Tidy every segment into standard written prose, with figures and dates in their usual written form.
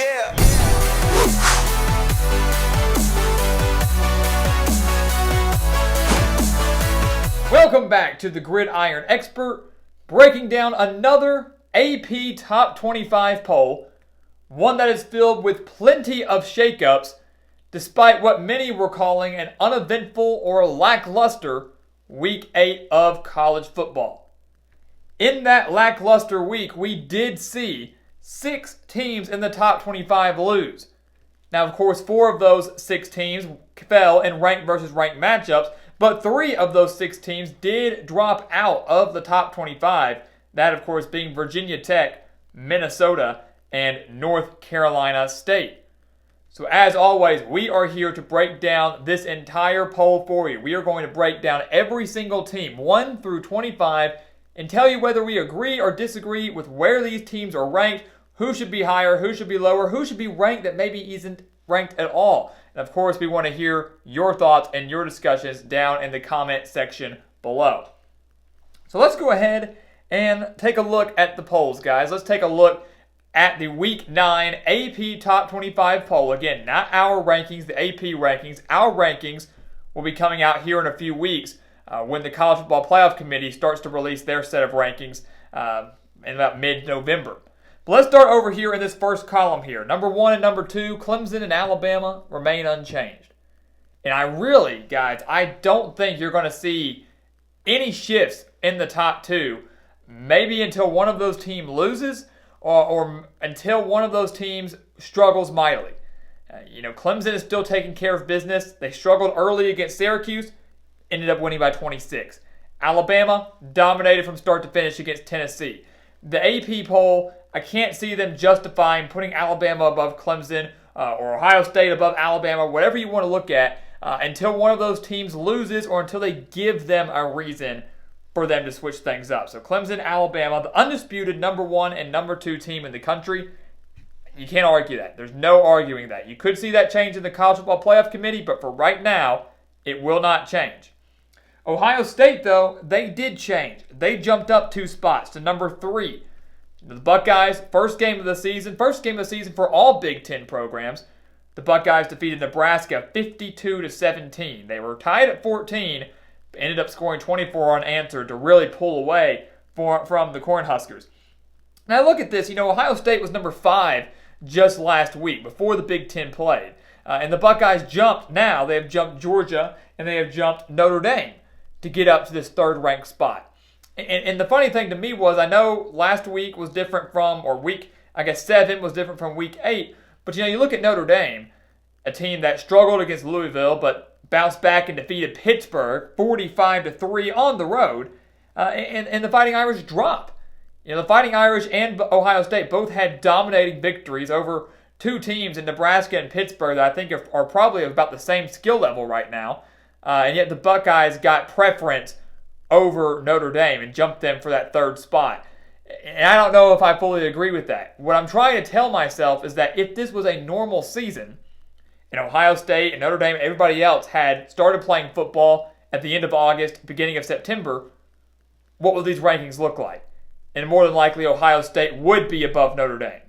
Yeah. Welcome back to the Gridiron Expert, breaking down another AP Top 25 poll, one that is filled with plenty of shakeups, despite what many were calling an uneventful or lackluster Week 8 of college football. In that lackluster week, we did see 6 teams in the top 25 lose. Now, of course, 4 of those 6 teams fell in ranked versus ranked matchups, but 3 of those 6 teams did drop out of the top 25. That, of course, being Virginia Tech, Minnesota, and North Carolina State. So as always, we are here to break down this entire poll for you. We are going to break down every single team, 1 through 25, and tell you whether we agree or disagree with where these teams are ranked, who should be higher, who should be lower, who should be ranked that maybe isn't ranked at all. And of course, we want to hear your thoughts and your discussions down in the comment section below. So let's go ahead and take a look at the polls, guys. Let's take a look at the Week 9 AP Top 25 poll. Again, not our rankings, the AP rankings. Our rankings will be coming out here in a few weeks when the College Football Playoff Committee starts to release their set of rankings in about mid-November. But let's start over here in this first column here. Number 1 and number 2, Clemson and Alabama remain unchanged. And I really, guys, I don't think you're going to see any shifts in the top 2, maybe until one of those teams loses or until one of those teams struggles mightily. Clemson is still taking care of business. They struggled early against Syracuse, ended up winning by 26. Alabama dominated from start to finish against Tennessee. The AP poll, I can't see them justifying putting Alabama above Clemson or Ohio State above Alabama, whatever you want to look at, until one of those teams loses or until they give them a reason for them to switch things up. So Clemson, Alabama, the undisputed number 1 and number 2 team in the country. You can't argue that. There's no arguing that. You could see that change in the College Football Playoff Committee, but for right now, it will not change. Ohio State, though, they did change. They jumped up 2 spots to number 3. The Buckeyes, first game of the season for all Big Ten programs. The Buckeyes defeated Nebraska 52-17. They were tied at 14, but ended up scoring 24 unanswered to really pull away from the Cornhuskers. Now look at this. Ohio State was number 5 just last week before the Big Ten played. And the Buckeyes jumped now. They have jumped Georgia and they have jumped Notre Dame to get up to this 3rd ranked spot. And the funny thing to me was, I know last week was different from, or week, 7 was different from week 8. But you look at Notre Dame, a team that struggled against Louisville, but bounced back and defeated Pittsburgh 45-3 on the road, and the Fighting Irish drop. The Fighting Irish and Ohio State both had dominating victories over 2 teams in Nebraska and Pittsburgh that I think are probably about the same skill level right now. And yet the Buckeyes got preference over Notre Dame and jumped them for that 3rd spot. And I don't know if I fully agree with that. What I'm trying to tell myself is that if this was a normal season, and Ohio State and Notre Dame and everybody else had started playing football at the end of August, beginning of September, what would these rankings look like? And more than likely, Ohio State would be above Notre Dame.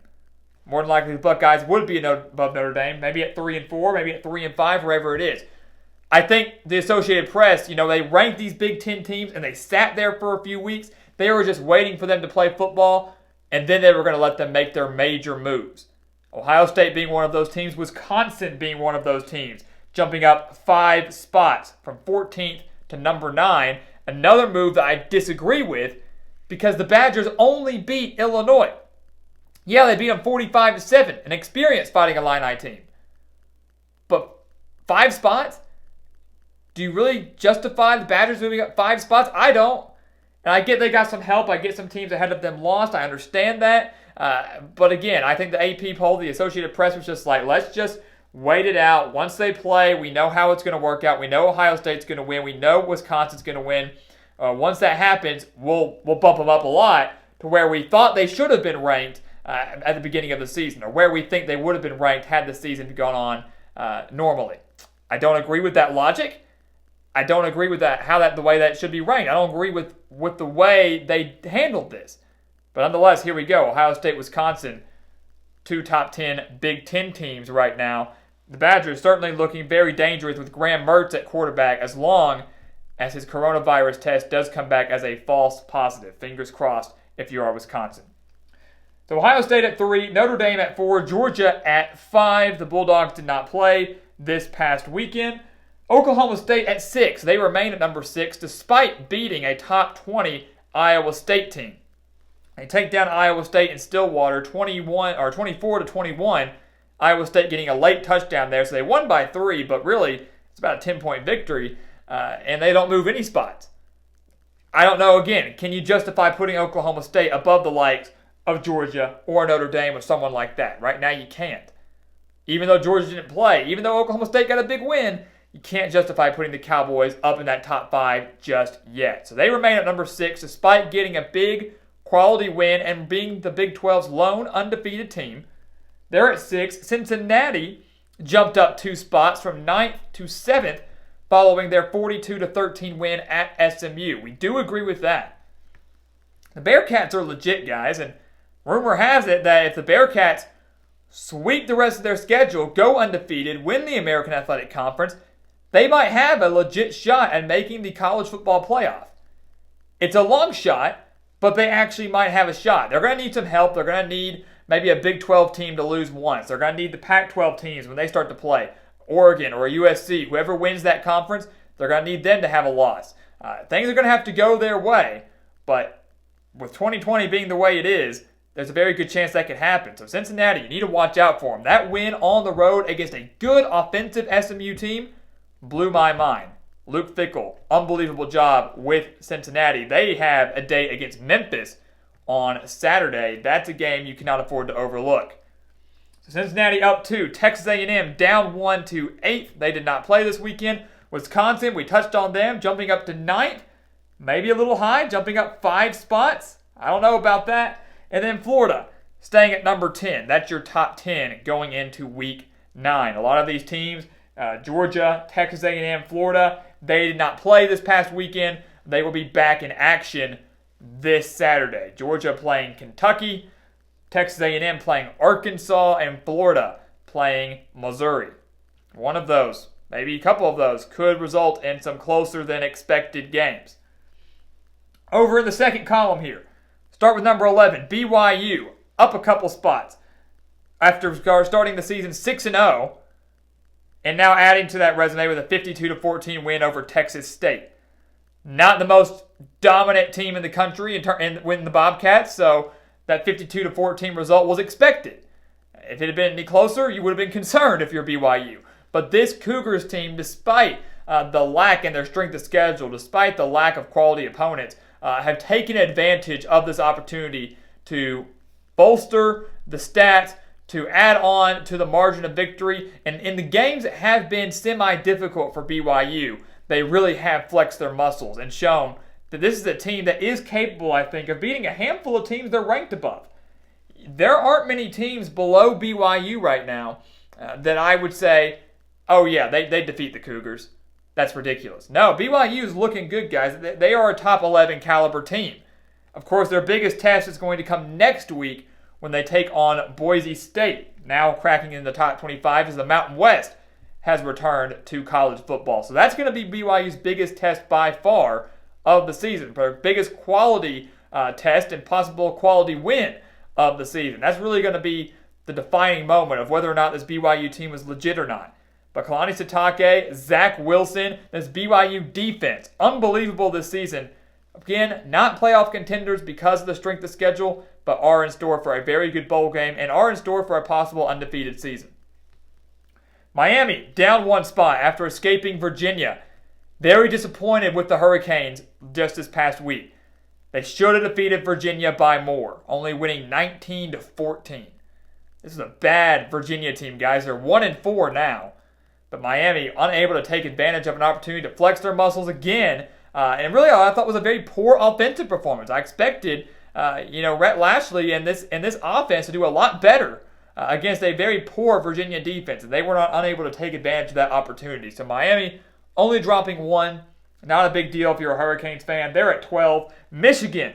More than likely, the Buckeyes would be above Notre Dame, maybe at 3-4, maybe at 3-5, wherever it is. I think the Associated Press, they ranked these Big Ten teams and they sat there for a few weeks. They were just waiting for them to play football, and then they were going to let them make their major moves. Ohio State being one of those teams, Wisconsin being one of those teams, jumping up 5 spots from 14th to number 9. Another move that I disagree with because the Badgers only beat Illinois. Yeah, they beat them 45-7, an experienced Fighting Illini team. But 5 spots? Do you really justify the Badgers moving up 5 spots? I don't. And I get they got some help. I get some teams ahead of them lost. I understand that. But again, I think the AP poll, the Associated Press was just like, let's just wait it out. Once they play, we know how it's going to work out. We know Ohio State's going to win. We know Wisconsin's going to win. Once that happens, we'll bump them up a lot to where we thought they should have been ranked at the beginning of the season, or where we think they would have been ranked had the season gone on normally. I don't agree with that logic. I don't agree with the way that should be ranked. I don't agree with the way they handled this. But nonetheless, here we go. Ohio State, Wisconsin two top 10 Big Ten teams right now. The Badgers certainly looking very dangerous with Graham Mertz at quarterback as long as his coronavirus test does come back as a false positive. Fingers crossed if you are Wisconsin. So Ohio State at 3, Notre Dame at 4, Georgia at 5. The Bulldogs did not play this past weekend. Oklahoma State at 6. They remain at number 6 despite beating a top 20 Iowa State team. They take down Iowa State in Stillwater 24-21. Iowa State getting a late touchdown there, so they won by 3, but really it's about a 10-point victory, and they don't move any spots. I don't know, again, can you justify putting Oklahoma State above the likes of Georgia or Notre Dame or someone like that? Right now you can't. Even though Georgia didn't play, even though Oklahoma State got a big win, you can't justify putting the Cowboys up in that top 5 just yet. So they remain at number 6 despite getting a big quality win and being the Big 12's lone undefeated team. They're at 6. Cincinnati jumped up 2 spots from 9th to 7th following their 42-13 win at SMU. We do agree with that. The Bearcats are legit, guys, and rumor has it that if the Bearcats sweep the rest of their schedule, go undefeated, win the American Athletic Conference, they might have a legit shot at making the college football playoff. It's a long shot, but they actually might have a shot. They're going to need some help. They're going to need maybe a Big 12 team to lose once. They're going to need the Pac-12 teams when they start to play. Oregon or USC, whoever wins that conference, they're going to need them to have a loss. Things are going to have to go their way, but with 2020 being the way it is, there's a very good chance that could happen. So Cincinnati, you need to watch out for them. That win on the road against a good offensive SMU team blew my mind. Luke Fickell, unbelievable job with Cincinnati. They have a date against Memphis on Saturday. That's a game you cannot afford to overlook. So Cincinnati up 2. Texas A&M down 1 to 8th. They did not play this weekend. Wisconsin, we touched on them, jumping up to 9th. Maybe a little high, jumping up 5 spots. I don't know about that. And then Florida, staying at number 10. That's your top 10 going into Week 9. A lot of these teams, Georgia, Texas A&M, Florida, they did not play this past weekend. They will be back in action this Saturday. Georgia playing Kentucky, Texas A&M playing Arkansas, and Florida playing Missouri. One of those, maybe a couple of those, could result in some closer than expected games. Over in the second column here, start with number 11, BYU, up a couple spots. After starting the season 6-0, and now adding to that resume with a 52-14 win over Texas State. Not the most dominant team in the country in winning the Bobcats, so that 52-14 result was expected. If it had been any closer, you would have been concerned if you're BYU. But this Cougars team, despite the lack in their strength of schedule, despite the lack of quality opponents, have taken advantage of this opportunity to bolster the stats, to add on to the margin of victory. And in the games that have been semi-difficult for BYU, they really have flexed their muscles and shown that this is a team that is capable, I think, of beating a handful of teams they're ranked above. There aren't many teams below BYU right now that I would say, oh yeah, they defeat the Cougars. That's ridiculous. No, BYU is looking good, guys. They are a top 11 caliber team. Of course, their biggest test is going to come next week when they take on Boise State, now cracking in the top 25 as the Mountain West has returned to college football. So that's going to be BYU's biggest test by far of the season, their biggest quality test and possible quality win of the season. That's really going to be the defining moment of whether or not this BYU team is legit or not. But Kalani Sitake, Zach Wilson, this BYU defense, unbelievable this season. Again, not playoff contenders because of the strength of schedule, but are in store for a very good bowl game and are in store for a possible undefeated season. Miami, down 1 spot after escaping Virginia. Very disappointed with the Hurricanes just this past week. They should have defeated Virginia by more, only winning 19-14. This is a bad Virginia team, guys. They're 1-4 now. But Miami unable to take advantage of an opportunity to flex their muscles again. And really, I thought was a very poor offensive performance. I expected, Rhett Lashley and this offense to do a lot better against a very poor Virginia defense. And they were not unable to take advantage of that opportunity. So Miami only dropping 1. Not a big deal if you're a Hurricanes fan. They're at 12. Michigan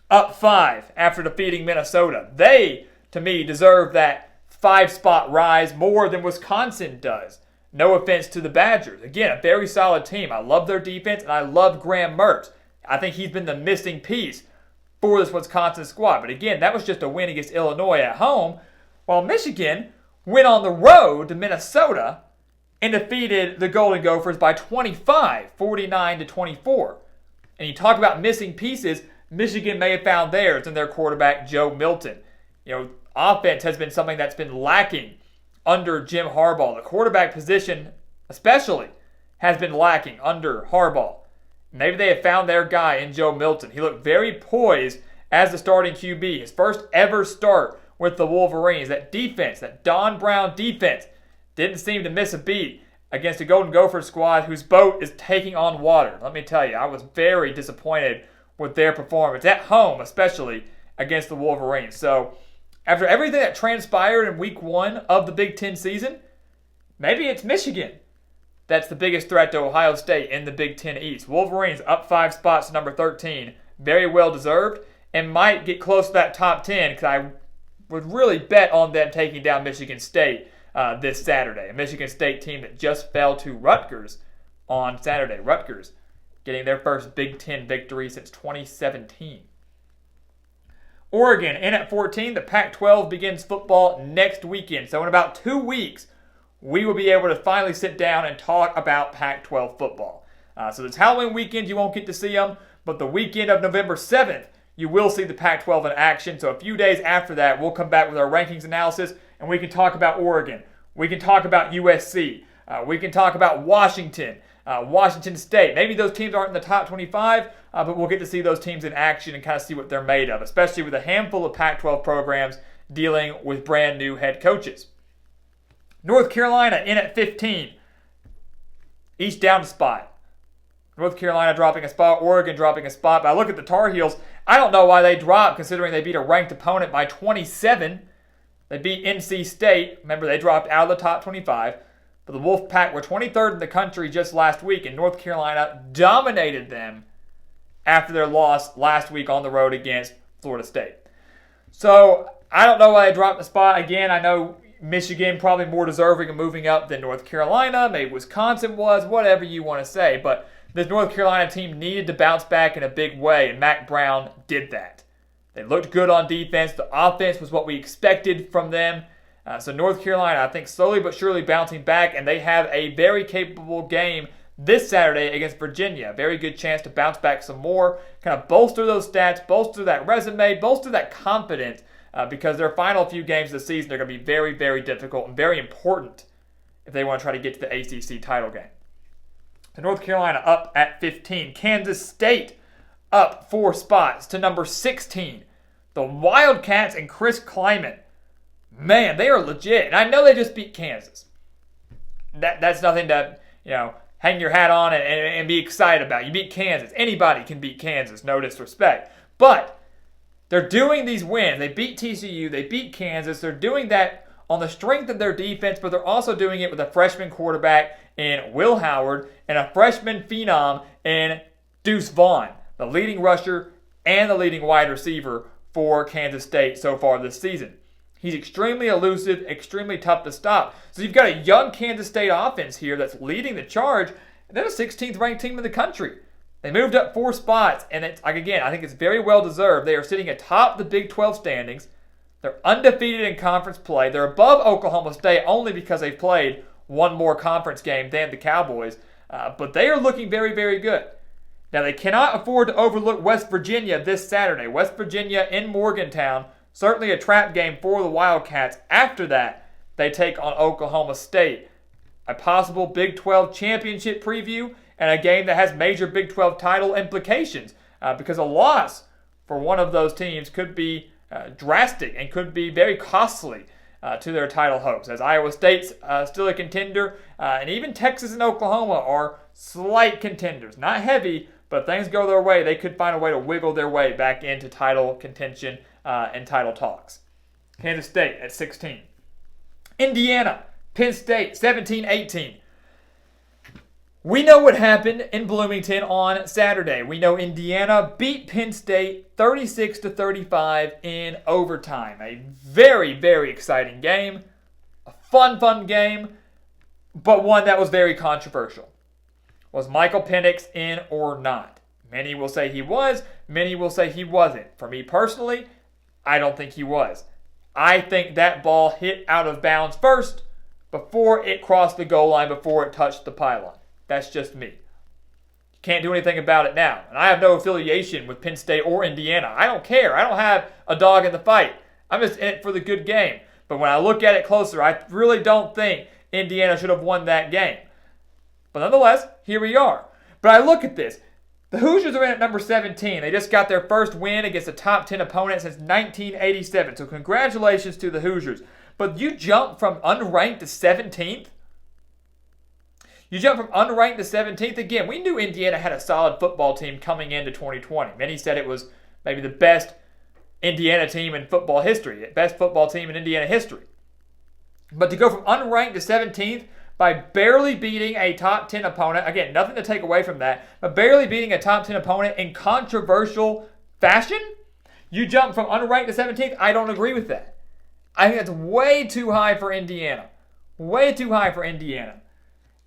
up 5 after defeating Minnesota. They to me, deserve that 5-spot rise more than Wisconsin does. No offense to the Badgers. Again, a very solid team. I love their defense, and I love Graham Mertz. I think he's been the missing piece for this Wisconsin squad. But again, that was just a win against Illinois at home, while Michigan went on the road to Minnesota and defeated the Golden Gophers by 25, 49-24. And you talk about missing pieces, Michigan may have found theirs in their quarterback, Joe Milton. Offense has been something that's been lacking under Jim Harbaugh. The quarterback position, especially, has been lacking under Harbaugh. Maybe they have found their guy in Joe Milton. He looked very poised as the starting QB. His first ever start with the Wolverines. That defense, that Don Brown defense, didn't seem to miss a beat against a Golden Gopher squad whose boat is taking on water. Let me tell you, I was very disappointed with their performance, at home especially, against the Wolverines. So, after everything that transpired in week 1 of the Big Ten season, maybe it's Michigan that's the biggest threat to Ohio State in the Big Ten East. Wolverines up 5 spots to number 13. Very well deserved, and might get close to that top 10 because I would really bet on them taking down Michigan State this Saturday. A Michigan State team that just fell to Rutgers on Saturday. Rutgers getting their first Big Ten victory since 2017. Oregon in at 14. The Pac-12 begins football next weekend. So in about 2 weeks, we will be able to finally sit down and talk about Pac-12 football. So this Halloween weekend, you won't get to see them, but the weekend of November 7th, you will see the Pac-12 in action. So a few days after that, we'll come back with our rankings analysis, and we can talk about Oregon. We can talk about USC. We can talk about Washington. Washington State. Maybe those teams aren't in the top 25, but we'll get to see those teams in action and kind of see what they're made of, especially with a handful of Pac-12 programs dealing with brand new head coaches. North Carolina in at 15. Each down a spot. North Carolina dropping a spot, Oregon dropping a spot. But I look at the Tar Heels, I don't know why they dropped considering they beat a ranked opponent by 27. They beat NC State. Remember, they dropped out of the top 25. But the Wolfpack were 23rd in the country just last week, and North Carolina dominated them after their loss last week on the road against Florida State. So I don't know why they dropped the spot. Again, I know Michigan probably more deserving of moving up than North Carolina. Maybe Wisconsin was, whatever you want to say. But this North Carolina team needed to bounce back in a big way, and Mac Brown did that. They looked good on defense. The offense was what we expected from them. So North Carolina, I think, slowly but surely bouncing back, and they have a very capable game this Saturday against Virginia. Very good chance to bounce back some more, kind of bolster those stats, bolster that resume, bolster that confidence, because their final few games of the season are going to be very, very difficult and very important if they want to try to get to the ACC title game. So North Carolina up at 15. Kansas State up 4 spots to number 16. The Wildcats and Chris Kleiman. Man, they are legit. And I know they just beat Kansas. That's nothing to, hang your hat on and be excited about. You beat Kansas. Anybody can beat Kansas, no disrespect. But they're doing these wins. They beat TCU. They beat Kansas. They're doing that on the strength of their defense, but they're also doing it with a freshman quarterback in Will Howard and a freshman phenom in Deuce Vaughn, the leading rusher and the leading wide receiver for Kansas State so far this season. He's extremely elusive, extremely tough to stop. So you've got a young Kansas State offense here that's leading the charge, and they're the 16th ranked team in the country. They moved up 4 spots, and it's I think it's very well deserved. They are sitting atop the Big 12 standings. They're undefeated in conference play. They're above Oklahoma State only because they've played one more conference game than the Cowboys, but they are looking very, very good. Now, they cannot afford to overlook West Virginia this Saturday. West Virginia in Morgantown. Certainly a trap game for the Wildcats. After that, they take on Oklahoma State. A possible Big 12 championship preview and a game that has major Big 12 title implications because a loss for one of those teams could be drastic and could be very costly to their title hopes. As Iowa State's still a contender, and even Texas and Oklahoma are slight contenders. Not heavy, but if things go their way, they could find a way to wiggle their way back into title contention and title talks. Kansas State at 16. Indiana, Penn State, 17-18. We know what happened in Bloomington on Saturday. We know Indiana beat Penn State 36-35 in overtime. A very, very exciting game. A fun game, but one that was very controversial. Was Michael Penix in or not? Many will say he was. Many will say he wasn't. For me personally, I don't think he was. I think that ball hit out of bounds first before it crossed the goal line, before it touched the pylon. That's just me. Can't do anything about it now. And I have no affiliation with Penn State or Indiana. I don't care. I don't have a dog in the fight. I'm just in it for the good game. But when I look at it closer, I really don't think Indiana should have won that game. But nonetheless, here we are. But I look at this. The Hoosiers are in at number 17. They just got their first win against a top 10 opponent since 1987. So congratulations to the Hoosiers. But you jump from unranked to 17th? You jump from unranked to 17th. Again, we knew Indiana had a solid football team coming into 2020. Many said it was maybe the best Indiana team in football history, best football team in Indiana history. But to go from unranked to 17th by barely beating a top 10 opponent, again, nothing to take away from that, but barely beating a top 10 opponent in controversial fashion, you jump from unranked to 17th? I don't agree with that. I think that's way too high for Indiana. Way too high for Indiana.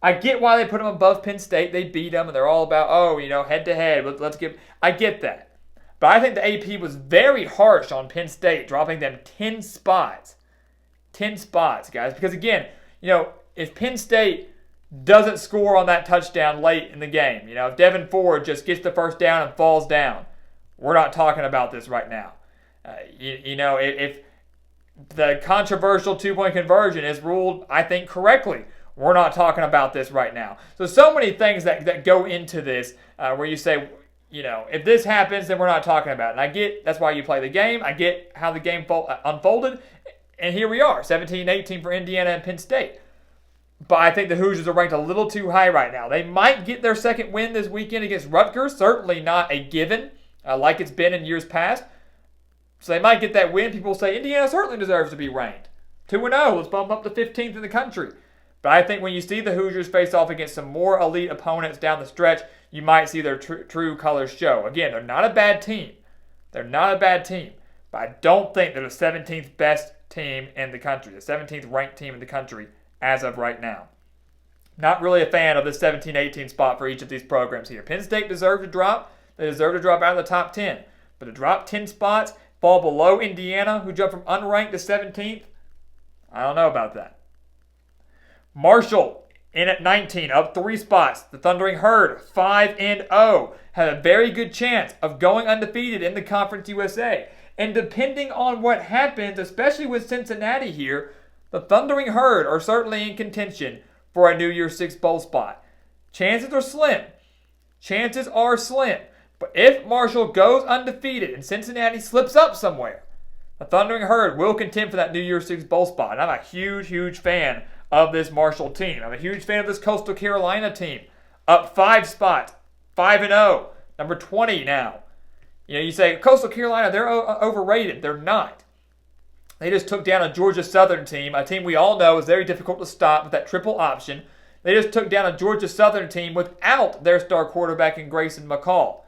I get why they put them above Penn State. They beat them, and they're all about, head to head. Let's give. I get that. But I think the AP was very harsh on Penn State, dropping them 10 spots. 10 spots, guys. Because, again, if Penn State doesn't score on that touchdown late in the game, if Devin Ford just gets the first down and falls down, we're not talking about this right now. If the controversial two-point conversion is ruled, I think, correctly, we're not talking about this right now. So many things that go into this where you say, if this happens, then we're not talking about it. And I get that's why you play the game. I get how the game unfolded. And here we are, 17-18 for Indiana and Penn State. But I think the Hoosiers are ranked a little too high right now. They might get their second win this weekend against Rutgers. Certainly not a given like it's been in years past. So they might get that win. People say Indiana certainly deserves to be ranked 2-0. Let's bump up to 15th in the country. But I think when you see the Hoosiers face off against some more elite opponents down the stretch, you might see their true colors show. Again, they're not a bad team. They're not a bad team. But I don't think they're the 17th best team in the country, the 17th ranked team in the country as of right now. Not really a fan of the 17-18 spot for each of these programs here. Penn State deserves to drop. They deserve to drop out of the top 10. But to drop 10 spots, fall below Indiana, who jumped from unranked to 17th, I don't know about that. Marshall in at 19, up 3 spots. The Thundering Herd, 5-0, had a very good chance of going undefeated in the Conference USA. And depending on what happens, especially with Cincinnati here, the Thundering Herd are certainly in contention for a New Year's Six bowl spot. Chances are slim. Chances are slim. But if Marshall goes undefeated and Cincinnati slips up somewhere, the Thundering Herd will contend for that New Year's Six bowl spot. And I'm a huge fan of this Marshall team. I'm a huge fan of this Coastal Carolina team. Up 5 spots, 5-0, number 20 now. You say, Coastal Carolina, they're overrated. They're not. They just took down a Georgia Southern team, a team we all know is very difficult to stop with that triple option. They just took down a Georgia Southern team without their star quarterback in Grayson McCall.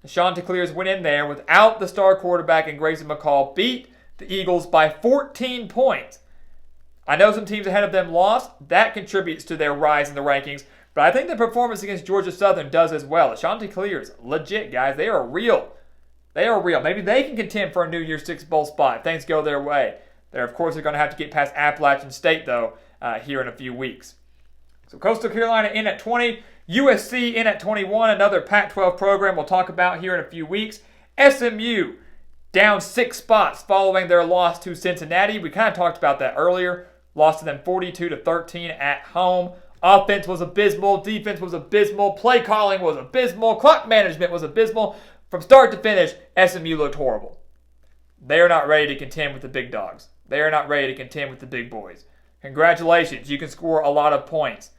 The Chanticleers went in there without the star quarterback in Grayson McCall, beat the Eagles by 14 points. I know some teams ahead of them lost. That contributes to their rise in the rankings. But I think the performance against Georgia Southern does as well. The Chanticleers, legit, guys. They are real. They are real. Maybe they can contend for a New Year's Six bowl spot if things go their way. They're, of course, going to have to get past Appalachian State, though, here in a few weeks. So Coastal Carolina in at 20. USC in at 21, another Pac-12 program we'll talk about here in a few weeks. SMU down 6 spots following their loss to Cincinnati. We kind of talked about that earlier. Lost to them 42-13 at home. Offense was abysmal. Defense was abysmal. Play calling was abysmal. Clock management was abysmal. From start to finish, SMU looked horrible. They are not ready to contend with the big dogs. They are not ready to contend with the big boys. Congratulations, you can score a lot of points.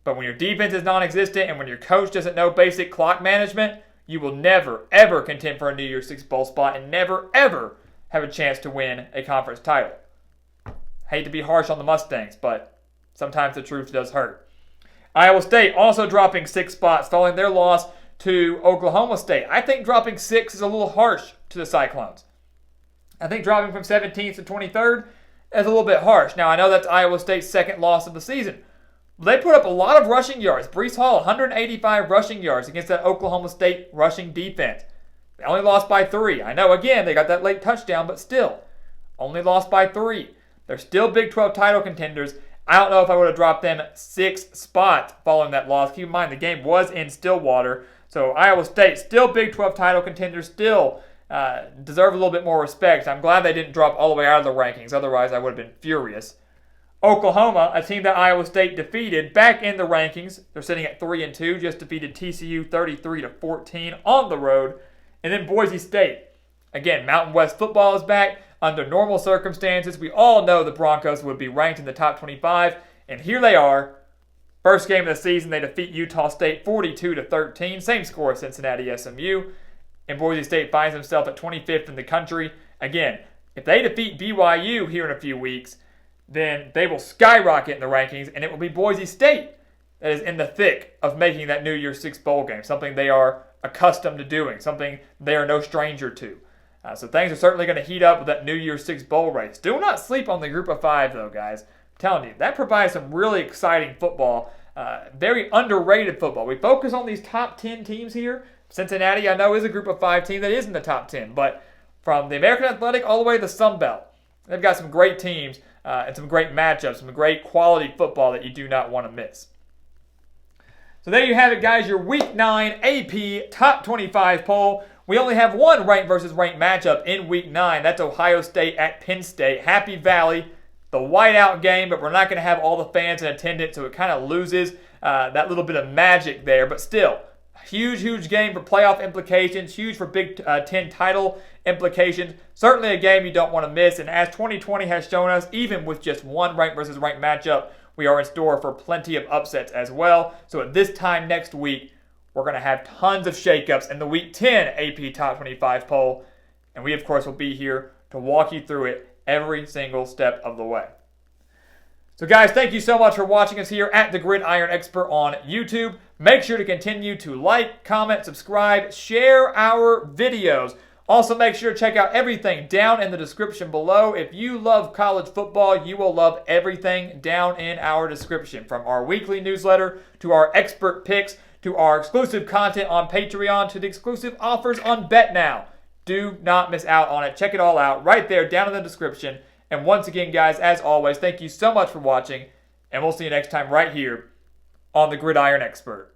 But when your defense is non-existent and when your coach doesn't know basic clock management, you will never, ever contend for a New Year's Six bowl spot and never, ever have a chance to win a conference title. Hate to be harsh on the Mustangs, but sometimes the truth does hurt. Iowa State also dropping 6 spots following their loss to Oklahoma State. I think dropping 6 is a little harsh to the Cyclones. I think dropping from 17th to 23rd is a little bit harsh. Now, I know that's Iowa State's second loss of the season. They put up a lot of rushing yards. Breece Hall, 185 rushing yards against that Oklahoma State rushing defense. They only lost by 3. I know, again, they got that late touchdown, but still, only lost by 3. They're still Big 12 title contenders. I don't know if I would have dropped them 6 spots following that loss. Keep in mind, the game was in Stillwater. So Iowa State, still Big 12 title contenders, still deserve a little bit more respect. I'm glad they didn't drop all the way out of the rankings. Otherwise, I would have been furious. Oklahoma, a team that Iowa State defeated, back in the rankings. They're sitting at 3-2, just defeated TCU 33-14 on the road. And then Boise State. Again, Mountain West football is back. Under normal circumstances, we all know the Broncos would be ranked in the top 25. And here they are. First game of the season, they defeat Utah State 42-13. Same score as Cincinnati SMU. And Boise State finds himself at 25th in the country. Again, if they defeat BYU here in a few weeks, then they will skyrocket in the rankings, and it will be Boise State that is in the thick of making that New Year's Six bowl game, something they are accustomed to doing, something they are no stranger to. So things are certainly going to heat up with that New Year's Six bowl race. Do not sleep on the group of 5, though, guys. I'm telling you, that provides some really exciting football, very underrated football. We focus on these top 10 teams here. Cincinnati, I know, is a group of 5 team that is in the top 10, but from the American Athletic all the way to the Sun Belt, they've got some great teams and some great matchups, some great quality football that you do not want to miss. So there you have it, guys, your Week 9 AP Top 25 poll. We only have one ranked versus ranked matchup in Week 9. That's Ohio State at Penn State. Happy Valley, the whiteout game, but we're not going to have all the fans in attendance, so it kind of loses that little bit of magic there. But still, huge, huge game for playoff implications, huge for Big 10 title implications. Certainly a game you don't want to miss. And as 2020 has shown us, even with just one ranked versus ranked matchup, we are in store for plenty of upsets as well. So at this time next week, we're going to have tons of shakeups in the Week 10 AP Top 25 poll. And we, of course, will be here to walk you through it every single step of the way. So guys, thank you so much for watching us here at the Gridiron Expert on YouTube. Make sure to continue to like, comment, subscribe, share our videos. Also, make sure to check out everything down in the description below. If you love college football, you will love everything down in our description. From our weekly newsletter, to our expert picks, to our exclusive content on Patreon, to the exclusive offers on BetNow. Do not miss out on it. Check it all out right there down in the description. And once again, guys, as always, thank you so much for watching. And we'll see you next time right here on the Gridiron Expert.